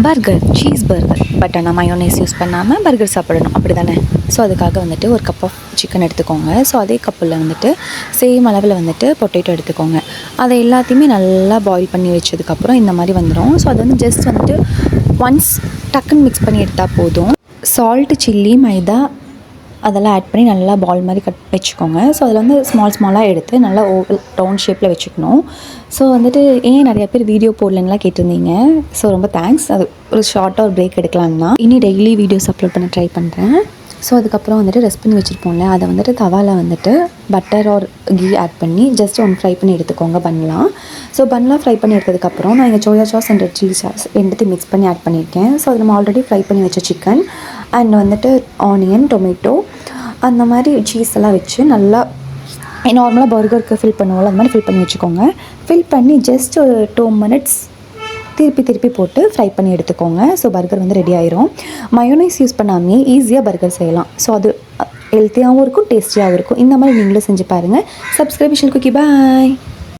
Burger, cheese burger. But ஆனால் mayonnaise use பண்ணாமல் burger சாப்பிடணும், அப்படி தானே? ஸோ அதுக்காக வந்துட்டு ஒரு கப் ஆஃப் சிக்கன் எடுத்துக்கோங்க. ஸோ அதே கப்பில் வந்துட்டு சேம் அளவில் வந்துட்டு பொட்டேட்டோ எடுத்துக்கோங்க. அதை எல்லாத்தையுமே நல்லா பாயில் பண்ணி வச்சதுக்கப்புறம் இந்த மாதிரி வந்துடும். ஸோ அது வந்து ஜஸ்ட் வந்துட்டு ஒன்ஸ் டக்குன்னு மிக்ஸ் பண்ணி எடுத்தால் போதும். சால்ட்டு, சில்லி, மைதா அதெல்லாம் ஆட் பண்ணி நல்லா பால் மாதிரி வச்சுக்கோங்க. ஸோ அதில் வந்து ஸ்மாலாக எடுத்து நல்லா ஓவல் ரவுண்ட் ஷேப்பில் வச்சுக்கணும். ஸோ வந்துட்டு ஏன் நிறையா பேர் வீடியோ போடலன்னுலாம் கேட்டிருந்தீங்க. ஸோ ரொம்ப தேங்க்ஸ். அது ஒரு ஷார்ட்டாக ஒரு பிரேக் எடுக்கலாம்னா இனி டெய்லி வீடியோஸ் அப்லோட் பண்ண ட்ரை பண்ணுறேன். ஸோ அதுக்கப்புறம் வந்துட்டு ரெஸ்ட் பண்ணி வச்சுருப்போம்ல, அதை வந்துட்டு தவாவில் வந்துட்டு பட்டர் ஆர் கீ ஆட் பண்ணி ஜஸ்ட் ஃப்ரை பண்ணி எடுத்துக்கோங்க பன்லாம். ஸோ பன்லாம் ஃப்ரை பண்ணி எடுத்ததுக்கப்புறம் நான் இங்கே soya sauce and red chilli sauce ரெண்டுத்தையும் மிக்ஸ் பண்ணி ஆட் பண்ணியிருக்கேன். ஸோ அது நம்ம ஆல்ரெடி ஃப்ரை பண்ணி வச்ச சிக்கன் அண்ட் வந்துட்டு ஆனியன், டொமேட்டோ அந்த மாதிரி சீஸ் எல்லாம் வச்சு நல்லா நார்மலாக பர்கருக்கு ஃபில் பண்ணுவோம்ல, அந்த மாதிரி ஃபில் பண்ணி வச்சுக்கோங்க. ஃபில் பண்ணி ஜஸ்ட் ஒரு 2 minutes திருப்பி போட்டு ஃப்ரை பண்ணி எடுத்துக்கோங்க. ஸோ பர்கர் வந்து ரெடி ஆயிரும். மயோனைஸ் யூஸ் பண்ணாமே ஈஸியாக பர்கர் செய்யலாம். ஸோ அது ஹெல்த்தியாகவும் இருக்கும், டேஸ்டியாகவும் இருக்கும். இந்த மாதிரி நீங்களும் செஞ்சு பாருங்கள். Subscribe cookie. பாய்.